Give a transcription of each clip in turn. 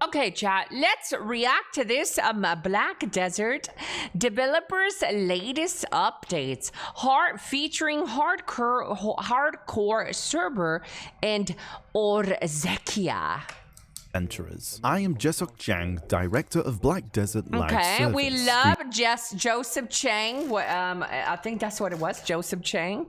Okay, chat, let's react to this Black Desert developers' latest updates. Featuring hardcore server and Orzekea. Adventurers. I am Jesok, director of Black Desert Live Okay, Service. we love Joseph Chang. I think that's what it was, Joseph Chang.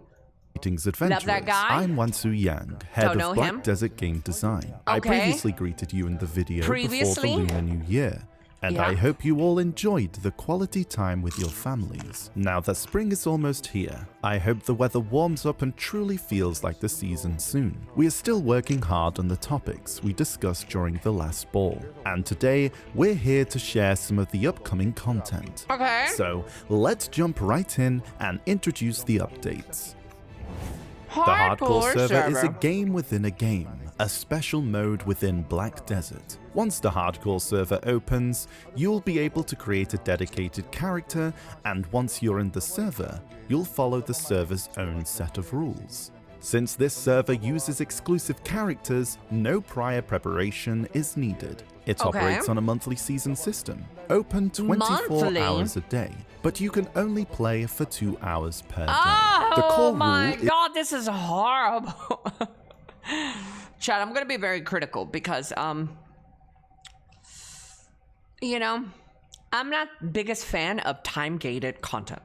Greetings, adventurers. Love that guy. I'm Wansu Yang, head of Black Desert Game Design. I previously greeted you in the video before the Lunar New Year, and I hope you all enjoyed the quality time with your families. Now that spring is almost here, I hope the weather warms up and truly feels like the season soon. We are still working hard on the topics we discussed during the last ball, and today we're here to share some of the upcoming content. Okay. So let's jump right in and introduce the updates. The Hardcore server is a game within a game, a special mode within Black Desert. Once the Hardcore server opens, you'll be able to create a dedicated character, and once you're in the server, you'll follow the server's own set of rules. Since this server uses exclusive characters, no prior preparation is needed. It operates on a monthly season system, open 24 hours a day, but you can only play for 2 hours per day. Oh my god, this is horrible. Chad, I'm gonna be very critical because, you know, I'm not biggest fan of time-gated content.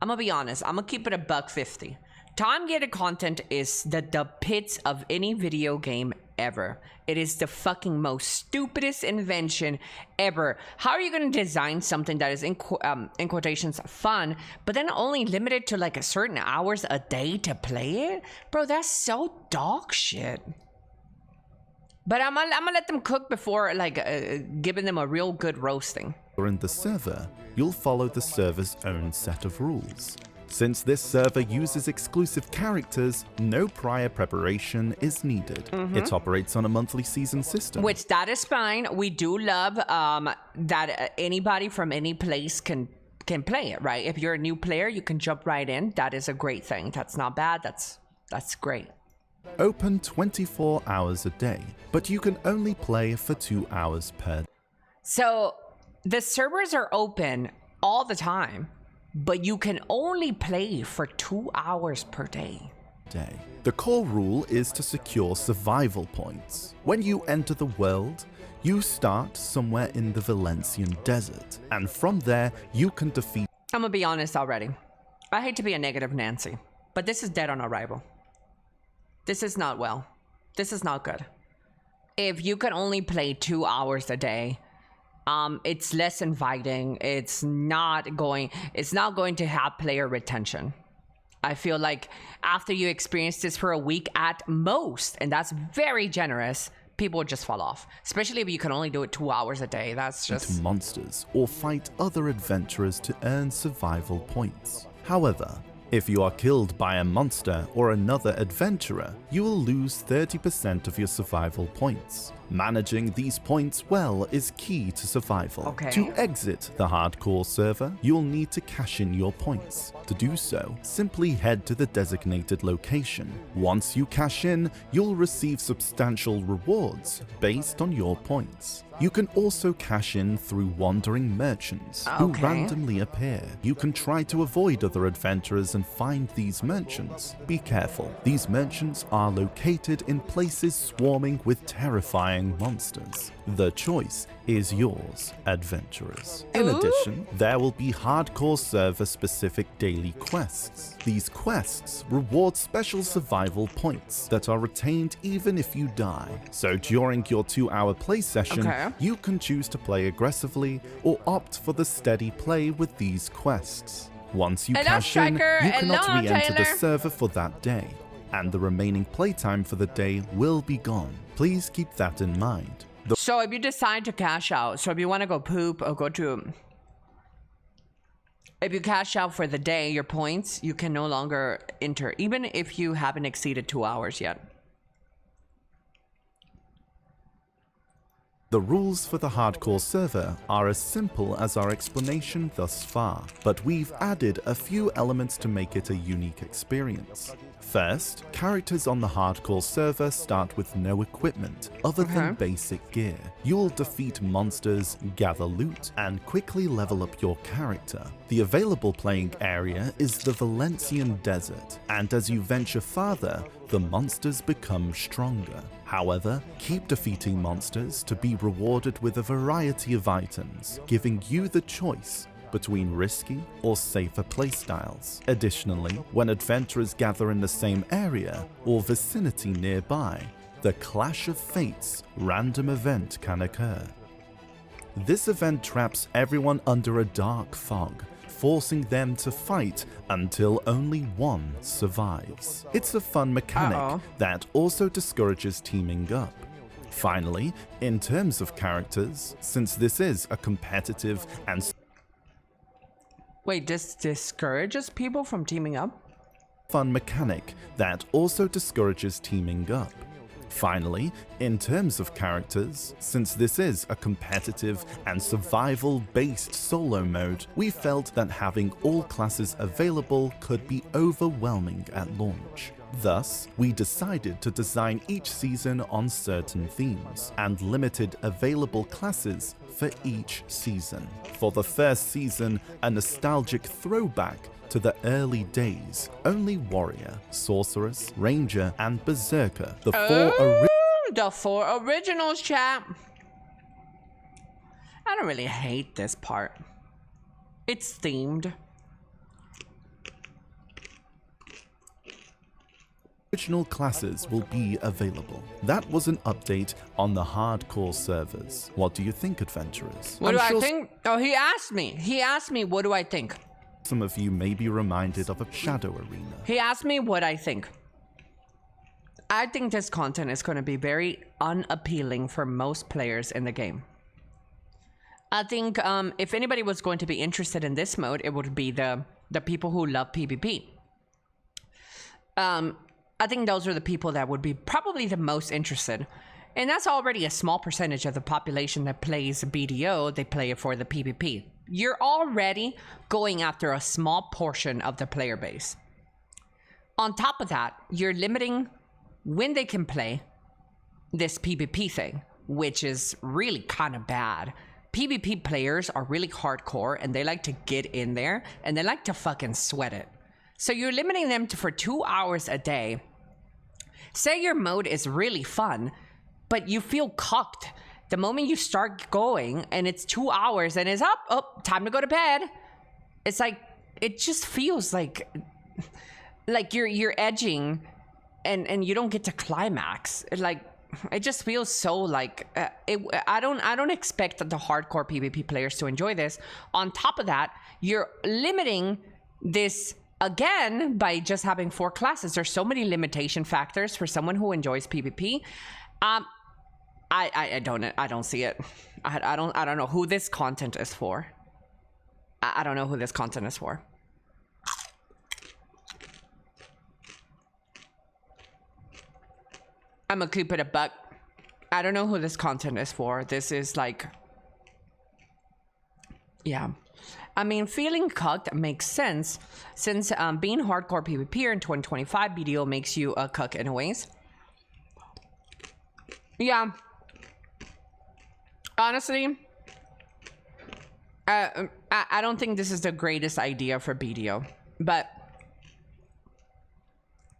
I'm gonna be honest, I'm gonna keep it $1.50. Time-gated content is the pits of any video game ever. It is the fucking most stupidest invention ever. How are you going to design something that is in quotations fun, but then only limited to like a certain hours a day to play it? Bro, that's so dog shit. But I'm gonna let them cook before like giving them a real good roasting. Or in the server, you'll follow the server's own set of rules. Since this server uses exclusive characters, no prior preparation is needed. It operates on a monthly season system. Which that is fine. We do love that anybody from any place can play it, right? If you're a new player, you can jump right in. That is a great thing. That's not bad. That's great. Open 24 hours a day, but you can only play for 2 hours per day. So the servers are open all the time, but you can only play for 2 hours per day. The core rule is to secure survival points. When you enter the world, you start somewhere in the Valencian desert, and from there you can defeat— I'm gonna be honest already. I hate to be a negative Nancy, but this is dead on arrival. This is not well. This is not good. If you can only play 2 hours a day, it's less inviting. It's not going to have player retention. I feel like after you experience this for a week at most, and that's very generous, people would just fall off. Especially if you can only do it 2 hours a day. That's just— monsters or fight other adventurers to earn survival points. However, if you are killed by a monster or another adventurer, you will lose 30% of your survival points. Managing these points well is key to survival. To exit the hardcore server, you'll need to cash in your points. To do so, simply head to the designated location. Once you cash in, you'll receive substantial rewards based on your points. You can also cash in through wandering merchants who randomly appear. You can try to avoid other adventurers and find these merchants. Be careful, these merchants are located in places swarming with terrifying monsters. The choice is yours, adventurers. In addition, there will be hardcore server specific daily quests. These quests reward special survival points that are retained even if you die. So during your 2-hour play session, you can choose to play aggressively or opt for the steady play with these quests. Once you cash in, you cannot re-enter the server for that day, and the remaining playtime for the day will be gone. Please keep that in mind. So if you decide to cash out, so if you want to go poop or if you cash out for the day, your points, you can no longer enter, even if you haven't exceeded 2 hours yet. The rules for the hardcore server are as simple as our explanation thus far, but we've added a few elements to make it a unique experience. First, characters on the hardcore server start with no equipment other than basic gear. You'll defeat monsters, gather loot, and quickly level up your character. The available playing area is the Valencian Desert, and as you venture farther, the monsters become stronger. However, keep defeating monsters to be rewarded with a variety of items, giving you the choice between risky or safer playstyles. Additionally, when adventurers gather in the same area or vicinity nearby, the Clash of Fates random event can occur. This event traps everyone under a dark fog, forcing them to fight until only one survives. It's a fun mechanic that also discourages teaming up. Finally, in terms of characters, since this is a competitive and Wait, this discourages people from teaming up? fun mechanic that also discourages teaming up. Finally, in terms of characters, since this is a competitive and survival-based solo mode, we felt that having all classes available could be overwhelming at launch. Thus, we decided to design each season on certain themes, and limited available classes for each season. For the first season, a nostalgic throwback to the early days, only Warrior, Sorceress, Ranger, and Berserker, the four originals, chat. I don't really hate this part. It's themed. original classes will be available. That was an update on the hardcore servers. What do you think, adventurers? What do I think? Oh, he asked me. He asked me, what do I think? Some of you may be reminded of a shadow arena. He asked me what I think. I think this content is going to be very unappealing for most players in the game. I think if anybody was going to be interested in this mode, it would be the people who love PvP. I think those are the people that would be probably the most interested. And that's already a small percentage of the population that plays BDO. They play it for the PvP. You're already going after a small portion of the player base. On top of that, you're limiting when they can play this PvP thing, which is really kind of bad. PvP players are really hardcore and they like to get in there and they like to fucking sweat it. So you're limiting them for 2 hours a day. Say your mode is really fun, but you feel cucked the moment you start going and it's 2 hours and it's up, oh, time to go to bed. It's like, it just feels like you're edging and you don't get to climax. It just feels so like I don't expect the hardcore PvP players to enjoy this. On top of that, you're limiting this again by just having 4 classes. There's so many limitation factors for someone who enjoys PvP. I don't see it. I don't know who this content is for. I don't know who this content is for. I'm gonna keep it a buck. I don't know who this content is for. This is like, yeah. I mean, feeling cucked makes sense since being hardcore PvPer in 2025, BDO makes you a cuck anyways. Yeah. Honestly, I don't think this is the greatest idea for BDO, but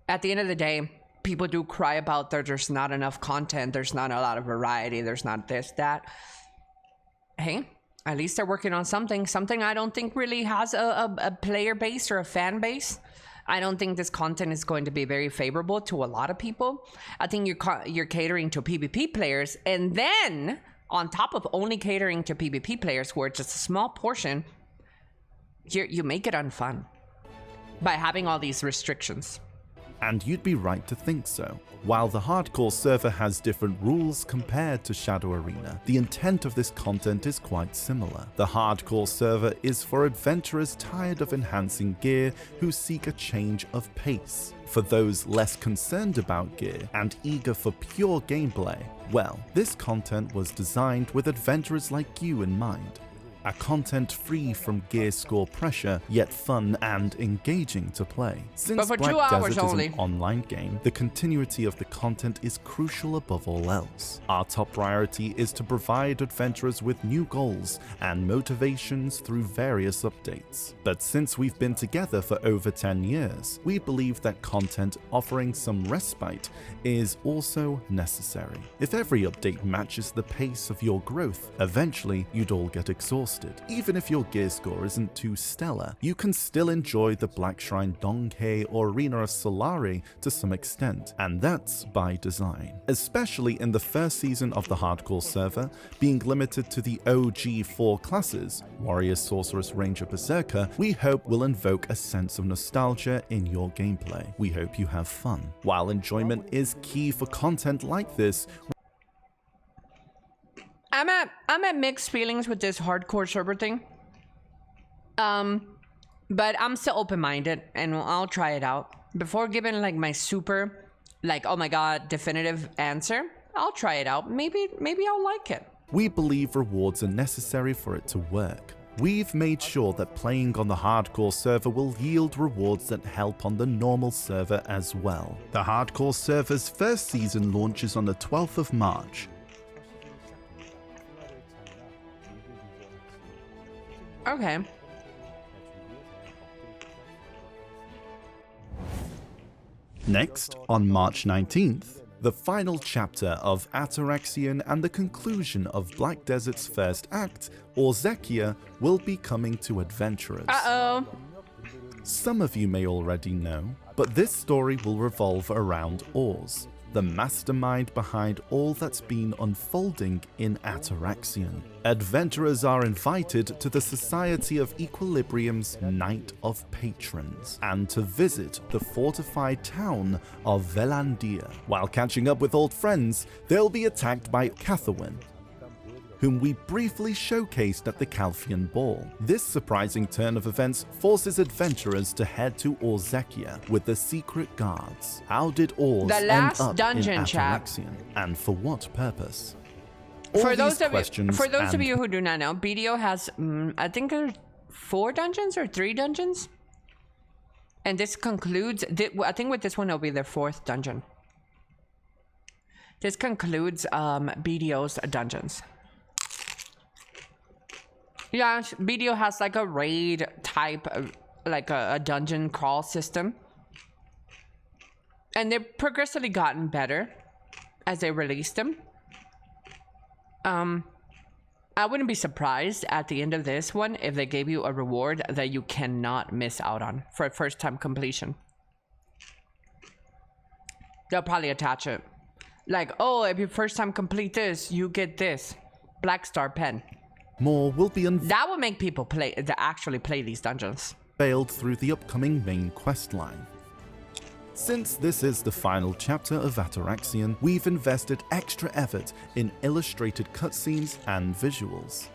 at the end of the day, people do cry about there's not enough content, there's not a lot of variety, there's not this, that. Hey, at least they're working on something I don't think really has a player base or a fan base. I don't think this content is going to be very favorable to a lot of people. I think you're catering to PvP players, and then on top of only catering to PvP players who are just a small portion, you make it unfun by having all these restrictions. And you'd be right to think so. While the hardcore server has different rules compared to Shadow Arena, the intent of this content is quite similar. The hardcore server is for adventurers tired of enhancing gear who seek a change of pace. For those less concerned about gear and eager for pure gameplay, well, this content was designed with adventurers like you in mind. A content free from gear score pressure, yet fun and engaging to play. Since for Black 2 hours Desert only. is an online game, the continuity of the content is crucial above all else. Our top priority is to provide adventurers with new goals and motivations through various updates. But since we've been together for over 10 years, we believe that content offering some respite is also necessary. If every update matches the pace of your growth, eventually you'd all get exhausted. Even if your gear score isn't too stellar, you can still enjoy the Black Shrine Donkey or Arena of Solari to some extent, and that's by design. Especially in the first season of the hardcore server, being limited to the OG 4 classes, Warrior, Sorceress, Ranger, Berserker, we hope will invoke a sense of nostalgia in your gameplay. We hope you have fun. While enjoyment is key for content like this, I'm at mixed feelings with this hardcore server thing. But I'm still open-minded and I'll try it out. Before giving like my super, like, oh my god, definitive answer, I'll try it out. Maybe I'll like it. we believe rewards are necessary for it to work. We've made sure that playing on the hardcore server will yield rewards that help on the normal server as well. The hardcore server's first season launches on the 12th of March. Okay. Next, on March 19th, the final chapter of Atoraxxion and the conclusion of Black Desert's first act, Orzekea, will be coming to adventurers. Uh-oh. Some of you may already know, but this story will revolve around Orz, the mastermind behind all that's been unfolding in Atoraxxion. Adventurers are invited to the Society of Equilibrium's Night of Patrons, and to visit the fortified town of Velandia. While catching up with old friends, they'll be attacked by Calpheon, whom we briefly showcased at the Calpheon Ball. This surprising turn of events forces adventurers to head to Orzekea with the secret guards. How did Orz The end last up dungeon, in chap. Atoraxxion, and for what purpose? For those of you who do not know, BDO has, I think, 4 dungeons or 3 dungeons, and this concludes. I think with this one it'll be their 4th dungeon. This concludes BDO's dungeons. Yeah, BDO has like a raid type, like a dungeon crawl system. And they've progressively gotten better as they released them. I wouldn't be surprised at the end of this one if they gave you a reward that you cannot miss out on for a first time completion. They'll probably attach it. Like, oh, if you first time complete this, you get this. Black Star pen. More will be That will make people actually play these dungeons. unveiled through the upcoming main questline. Since this is the final chapter of Atoraxxion, we've invested extra effort in illustrated cutscenes and visuals.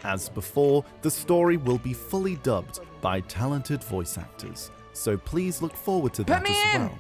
As before, the story will be fully dubbed by talented voice actors, so please look forward to that as well.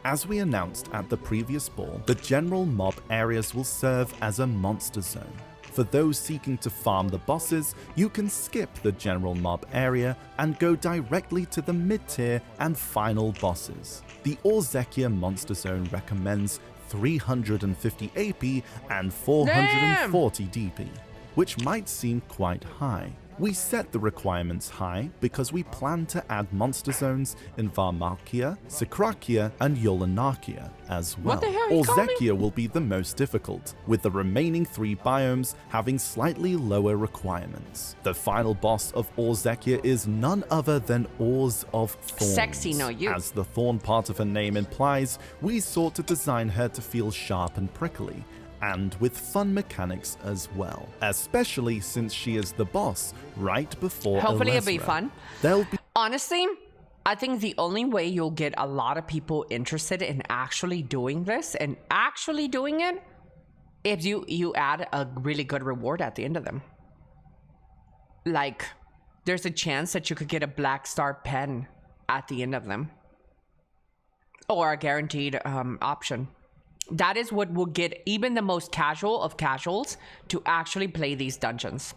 As we announced at the previous ball, the general mob areas will serve as a monster zone. For those seeking to farm the bosses, you can skip the general mob area and go directly to the mid-tier and final bosses. The Orzekea Monster Zone recommends 350 AP and 440 DP, which might seem quite high. We set the requirements high because we plan to add monster zones in Varmalkia, Sakrakia, and Yolanarkia as well. What the hell you call me? Orzekea will be the most difficult, with the remaining 3 biomes having slightly lower requirements. The final boss of Orzekea is none other than Orz of Thorns. Sexy, no you. As the thorn part of her name implies, we sought to design her to feel sharp and prickly, and with fun mechanics as well, especially since she is the boss right before Hopefully it'll be Elezra. fun. There'll be Honestly, I think the only way you'll get a lot of people interested in actually doing this and actually doing it if you add a really good reward at the end of them. Like, there's a chance that you could get a black star pen at the end of them, or a guaranteed option. That is what will get even the most casual of casuals to actually play these dungeons.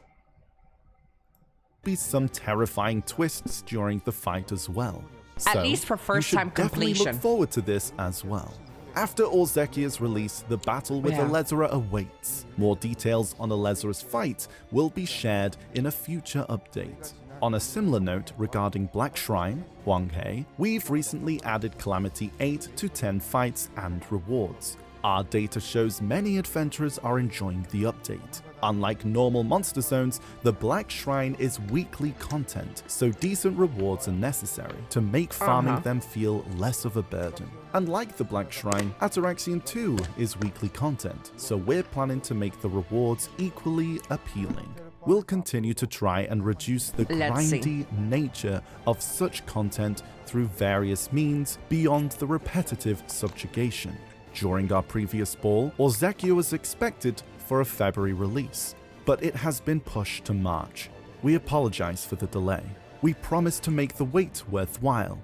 Be some terrifying twists during the fight as well. At least for first time definitely completion. Look forward to this as well. After Orzekea's release, the battle with Elezra awaits. More details on Elezra's fight will be shared in a future update. On a similar note regarding Black Shrine, Huanghe, we've recently added Calamity 8 to 10 fights and rewards. Our data shows many adventurers are enjoying the update. Unlike normal monster zones, the Black Shrine is weekly content, so decent rewards are necessary to make farming them feel less of a burden. Unlike the Black Shrine, Atoraxxion 2 is weekly content, so we're planning to make the rewards equally appealing. We'll continue to try and reduce the grindy nature of such content through various means beyond the repetitive subjugation. During our previous ball, Orzekea was expected for a February release, but it has been pushed to March. We apologize for the delay. We promise to make the wait worthwhile,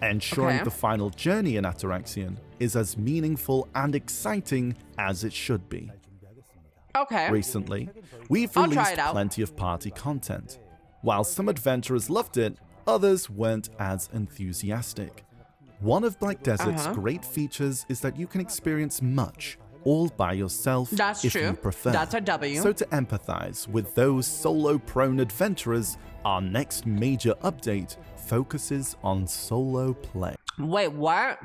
ensuring the final journey in Atoraxxion is as meaningful and exciting as it should be. Recently, we've released plenty of party content. While some adventurers loved it, others weren't as enthusiastic. One of Black Desert's great features is that you can experience much all by yourself if you prefer. That's a W. So to empathize with those solo-prone adventurers, our next major update focuses on solo play. Wait, what?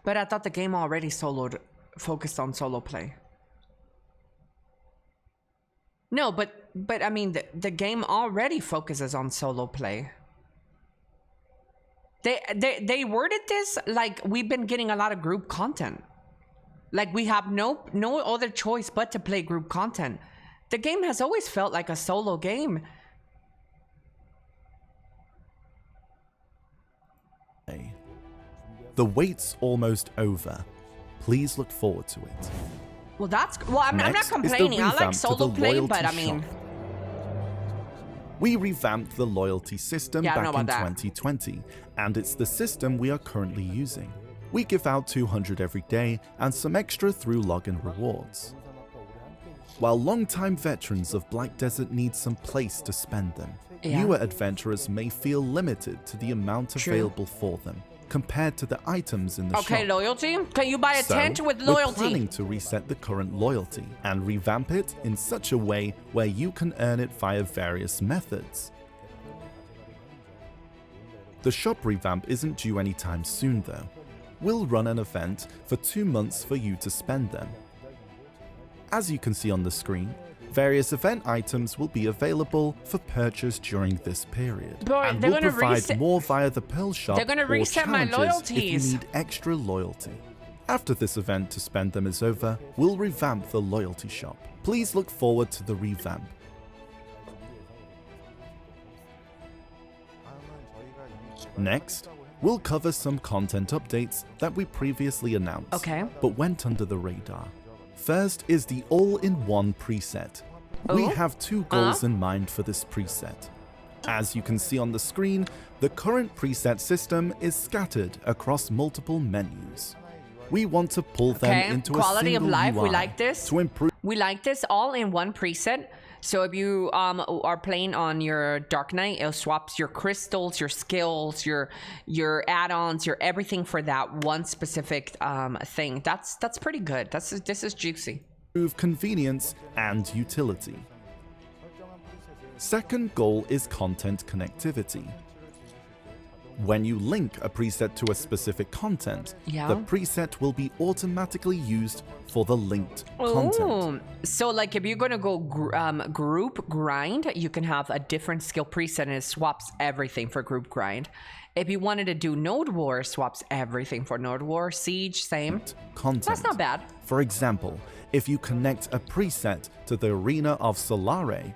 But I thought the game already focused on solo play. No, but I mean, the game already focuses on solo play. They worded this like we've been getting a lot of group content. Like we have no other choice but to play group content. The game has always felt like a solo game. The wait's almost over. Please look forward to it. Well, I'm not complaining. I like solo play, but I mean... We revamped the loyalty system back in 2020, and it's the system we are currently using. We give out 200 every day and some extra through login rewards. While long-time veterans of Black Desert need some place to spend them, newer adventurers may feel limited to the amount available for them, compared to the items in the shop. Loyalty? Can you buy a tent with loyalty? We're planning to reset the current loyalty and revamp it in such a way where you can earn it via various methods. The shop revamp isn't due anytime soon though. We'll run an event for 2 months for you to spend them. As you can see on the screen, various event items will be available for purchase during this period. And we'll provide more via the Pearl Shop They're gonna reset my loyalties if you need extra loyalty. After this event to spend them is over, we'll revamp the loyalty shop. Please look forward to the revamp. Next, we'll cover some content updates that we previously announced, but went under the radar. First is the all-in-one preset. We have 2 goals in mind for this preset. As you can see on the screen, the current preset system is scattered across multiple menus. We want to pull them into quality a single of life. UI We like this. to improve. We like this all-in-one preset. So if you are playing on your Dark Knight, it swaps your crystals, your skills, your add-ons, your everything for that one specific thing. That's pretty good. This is juicy. Improve convenience and utility. Second goal is content connectivity. When you link a preset to a specific content, Yeah. the preset will be automatically used for the linked content. So like if you're gonna go group grind, you can have a different skill preset and it swaps everything for group grind. If you wanted to do Node War, swaps everything for Node War. Siege, same. Content. That's not bad. For example, if you connect a preset to the Arena of Solare,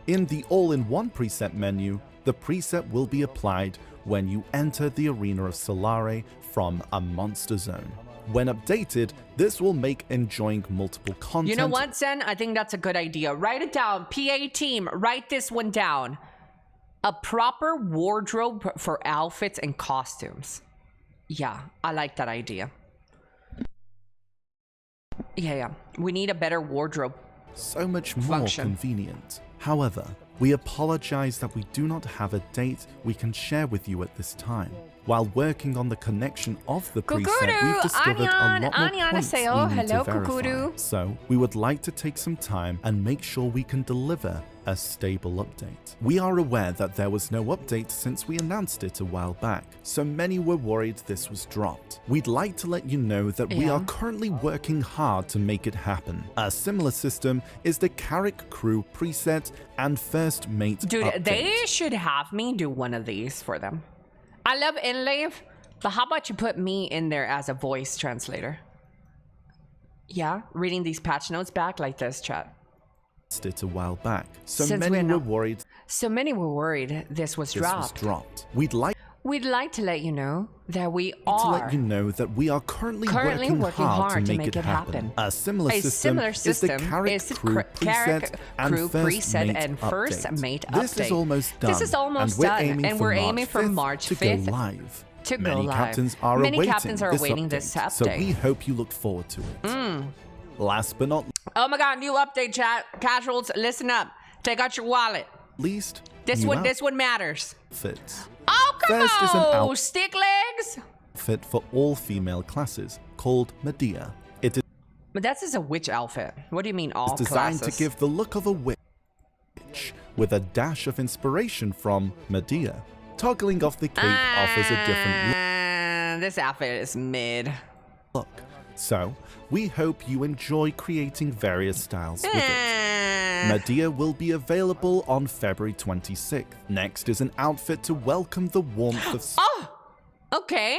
in the all-in-one preset menu, the preset will be applied when you enter the Arena of Solare from a monster zone. When updated, this will make enjoying multiple content. You know what, Zen? I think that's a good idea. Write it down. PA team, write this one down. A proper wardrobe for outfits and costumes. Yeah, I like that idea. Yeah. We need a better wardrobe. So much more function. convenient. However, we apologize that we do not have a date we can share with you at this time. While working on the connection of the preset, we've discovered a lot more points we need to verify. So, we would like to take some time and make sure we can deliver a stable update. We are aware that there was no update since we announced it a while back, so many were worried this was dropped. We'd like to let you know that we are currently working hard to make it happen. A similar system is the Carrick Crew preset and First Mate update. They should have me do one of these for them. I love Inlave, but how about you put me in there as a voice translator? Yeah, reading these patch notes back like this, chat. It a while back, so Since many we're were worried this was dropped. We'd like to let you know that we are currently working hard to make it happen. A similar system is the Carrick Crew preset and First Mate update. This is almost done. and we're aiming for March 5th to go live. Many captains are awaiting this update, so we hope you look forward to it. Last but not oh my god, new update, chat. Casuals, listen up. Take out your wallet. least, This one matters. Outfits. Oh, come First is an on, stick legs. Outfit for all female classes called Medea. It is But that's just a witch outfit. What do you mean all designed classes? to give the look of a witch with a dash of inspiration from Medea. Toggling off the cape offers a different This outfit is mid. look. So, we hope you enjoy creating various styles with it. Medea will be available on February 26th. Next is an outfit to welcome the warmth of Okay.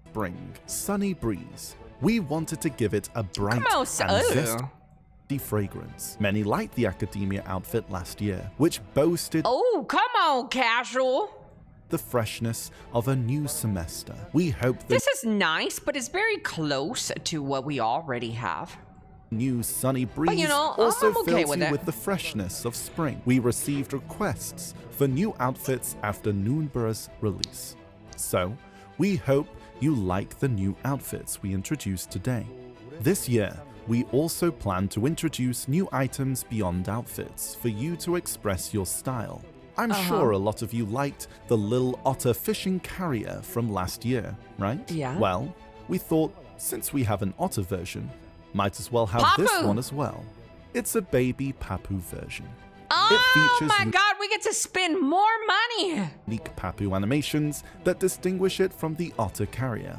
spring. Sunny breeze. We wanted to give it a bright Come on, and zesty fragrance. Many liked the academia outfit last year, which boasted Oh, come on, casual. the freshness of a new semester. We hope the This is nice, but it's very close to what we already have. new sunny breeze you know, also I'm okay fills with you it. with the freshness of spring. We received requests for new outfits after Noonborough's release. So, we hope you like the new outfits we introduced today. This year, we also plan to introduce new items beyond outfits for you to express your style. I'm sure a lot of you liked the Lil Otter fishing carrier from last year, right? Yeah. Well, we thought since we have an otter version, might as well have this Papu! one as well. It's a baby Papu version. Oh features my god, we get to spend more money. Unique Papu animations that distinguish it from the otter carrier.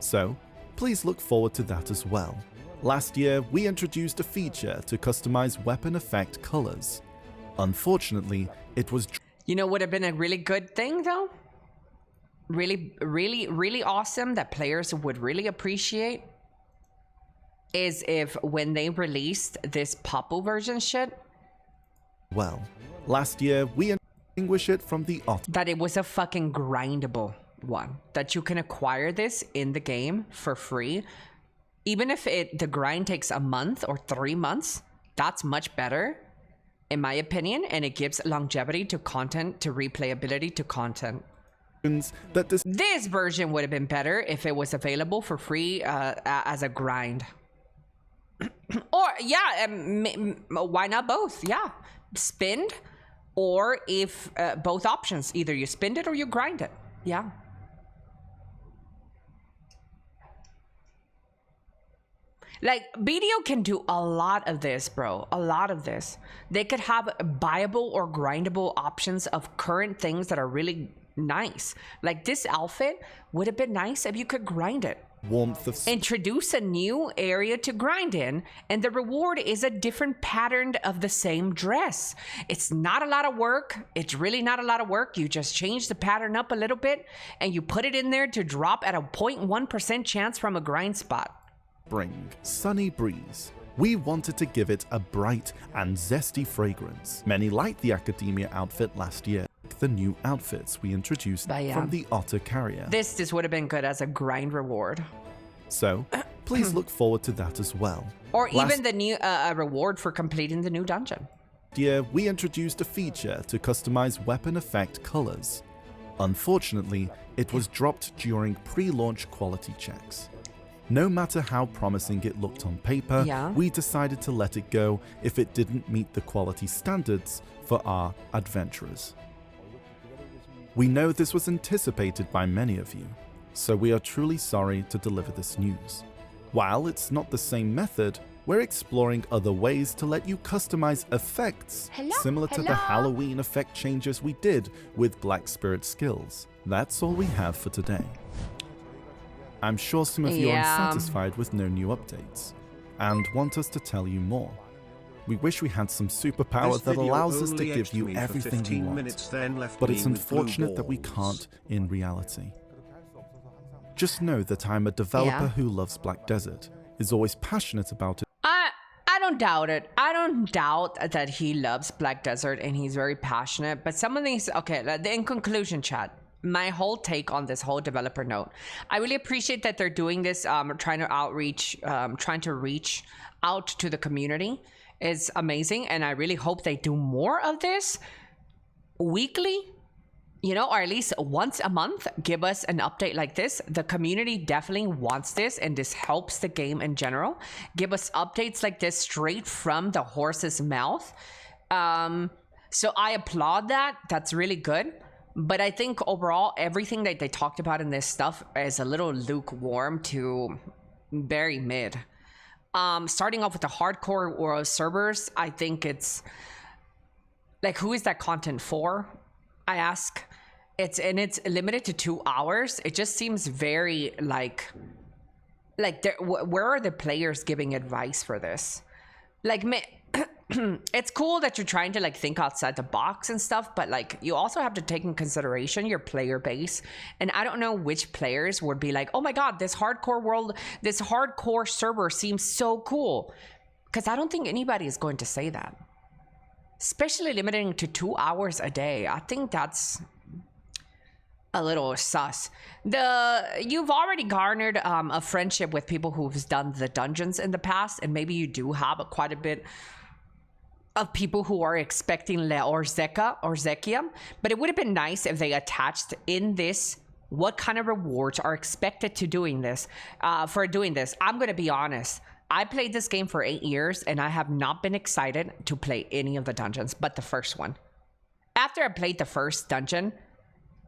So, please look forward to that as well. Last year, we introduced a feature to customize weapon effect colors. Unfortunately, it was You know, would have been a really good thing though. Really awesome that players would really appreciate is if when they released this Papu version shit, well. Last year, we distinguish it from the otter that it was a fucking grindable one. That you can acquire this in the game for free. Even if the grind takes a month or 3 months, that's much better, in my opinion, and it gives longevity to content, to replayability to content. that This version would have been better if it was available for free as a grind. Or, yeah, why not both? Yeah. Spend, or if both options. Either you spend it or you grind it. Yeah. Like, BDO can do a lot of this, bro. A lot of this. They could have buyable or grindable options of current things that are really nice. Like this outfit would have been nice if you could grind it. Warmth of Introduce a new area to grind in, and the reward is a different pattern of the same dress. It's not a lot of work. It's really not a lot of work. You just change the pattern up a little bit, and you put it in there to drop at a 0.1% chance from a grind spot. spring, sunny breeze. We wanted to give it a bright and zesty fragrance. Many liked the academia outfit last year. The new outfits we introduced But yeah. from the Otter Carrier. This would have been good as a grind reward. So, please look forward to that as well. Or Last even the new reward for completing the new dungeon. year, we introduced a feature to customize weapon effect colors. Unfortunately, it was dropped during pre-launch quality checks. No matter how promising it looked on paper, Yeah. we decided to let it go if it didn't meet the quality standards for our adventurers. We know this was anticipated by many of you, so we are truly sorry to deliver this news. While it's not the same method, we're exploring other ways to let you customize effects similar to the Halloween effect changes we did with Black Spirit skills. That's all we have for today. I'm sure some of you are unsatisfied with no new updates and want us to tell you more. We wish we had some superpower This that video allows us to only give edged you me for everything you 15 want, minutes, then left but me it's with blue unfortunate that we balls. can't in reality. Just know that I'm a developer Yeah. who loves Black Desert, is always passionate about it. I don't doubt it. I don't doubt that he loves Black Desert and he's very passionate. But some of these, okay, in conclusion, chat, my whole take on this whole developer note, I really appreciate that they're doing this, trying to reach out to the community is amazing. And I really hope they do more of this weekly, you know, or at least once a month, give us an update like this. The community definitely wants this, and this helps the game in general. Give us updates like this straight from the horse's mouth. So I applaud that. That's really good. But I think overall, everything that they talked about in this stuff is a little lukewarm to very mid. Starting off with the hardcore or servers, I think it's like, who is that content for? I ask. It's limited to 2 hours. It just seems very like where are the players giving advice for this? Like, it's cool that you're trying to like think outside the box and stuff, but like you also have to take in consideration your player base. And I don't know which players would be like, oh my god, this hardcore server seems so cool, because I don't think anybody is going to say that. Especially limiting to 2 hours a day. I think that's a little sus. You've already garnered a friendship with people who've done the dungeons in the past, and maybe you do have quite a bit of people who are expecting Orzekea, but it would have been nice if they attached in this what kind of rewards are expected to doing this, for doing this. I'm gonna be honest. I played this game for 8 years, and I have not been excited to play any of the dungeons but the first one. After I played the first dungeon,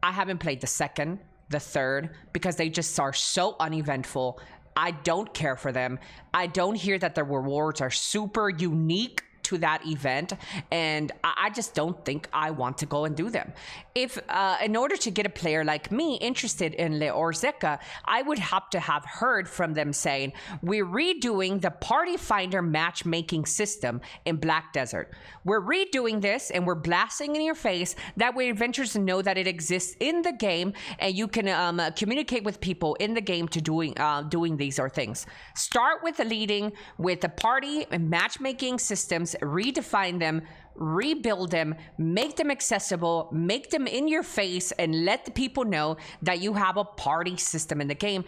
I haven't played the second, the third, because they just are so uneventful. I don't care for them. I don't hear that the rewards are super unique to that event, and I just don't think I want to go and do them. If in order to get a player like me interested in Orzekea, I would have to have heard from them saying, we're redoing the party finder matchmaking system in Black Desert. We're redoing this and we're blasting in your face. That way adventurers know that it exists in the game, and you can communicate with people in the game to doing these or things. Start with the leading with the party and matchmaking systems, redefine them, rebuild them, make them accessible, make them in your face, and let the people know that you have a party system in the game.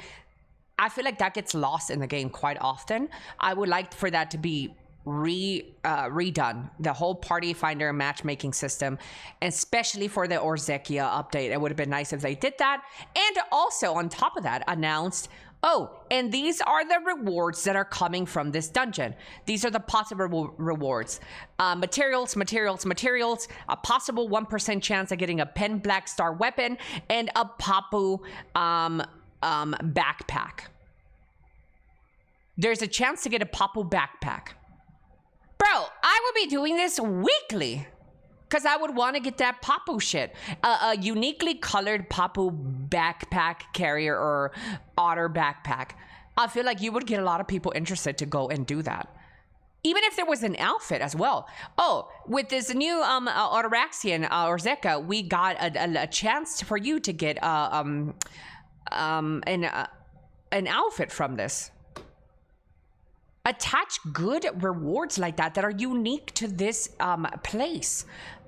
I feel like that gets lost in the game quite often. I would like for that to be redone, the whole party finder matchmaking system, especially for the Orzekea update. It would have been nice if they did that, and also on top of that announced, oh, and these are the rewards that are coming from this dungeon. These are the possible rewards. Materials, a possible 1% chance of getting a Pen Black Star weapon, and a Papu backpack. There's a chance to get a Papu backpack. Bro, I will be doing this weekly. Because I would want to get that Papu shit. A uniquely colored Papu backpack carrier or otter backpack. I feel like you would get a lot of people interested to go and do that. Even if there was an outfit as well. Oh, with this new Atoraxxion Orzekea, we got a chance for you to get an outfit from this. Attach good rewards like that that are unique to this place.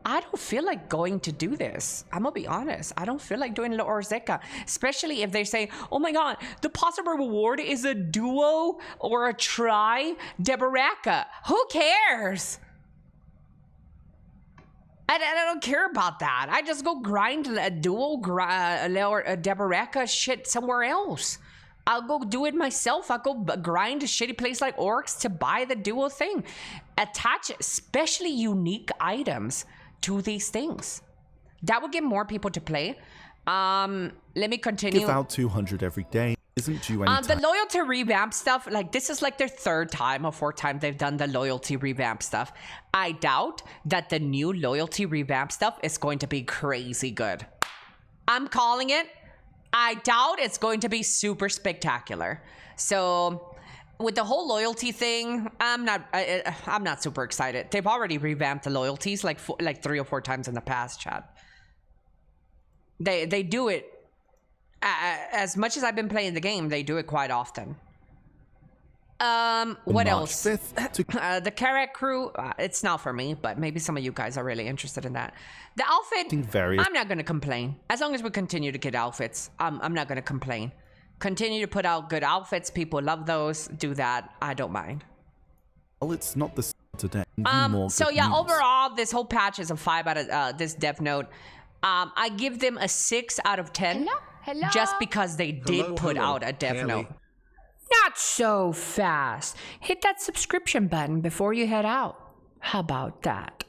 I don't feel like going to do this. I'm gonna be honest. I don't feel like doing the Orzekea, especially if they say, oh my god, the possible reward is a duo or a tri Deboraka. Who cares? I don't care about that. I just go grind a duo or a Deboraka shit somewhere else. I'll go do it myself. I'll go grind a shitty place like Orcs to buy the duo thing. Attach especially unique items to these things. That would get more people to play. Let me continue. Give out 200 every day. Isn't due any the loyalty revamp stuff, like this is like their third time or fourth time they've done the loyalty revamp stuff. I doubt that the new loyalty revamp stuff is going to be crazy good. I'm calling it. I doubt it's going to be super spectacular. So with the whole loyalty thing, I'm not super excited. They've already revamped the loyalties like 3 or 4 times in the past, chat. They do it as much as I've been playing the game. They do it quite often. What else? The Karak crew, it's not for me, but maybe some of you guys are really interested in that. The outfit, I'm not going to complain. As long as we continue to get outfits, I'm not going to complain. Continue to put out good outfits. People love those. Do that. I don't mind. Well, it's not the same today. So yeah, overall, this whole patch is a 5 out of this dev note. I give them a 6 out of 10. Hello? Just because they did put out a dev note. Not so fast. Hit that subscription button before you head out. How about that?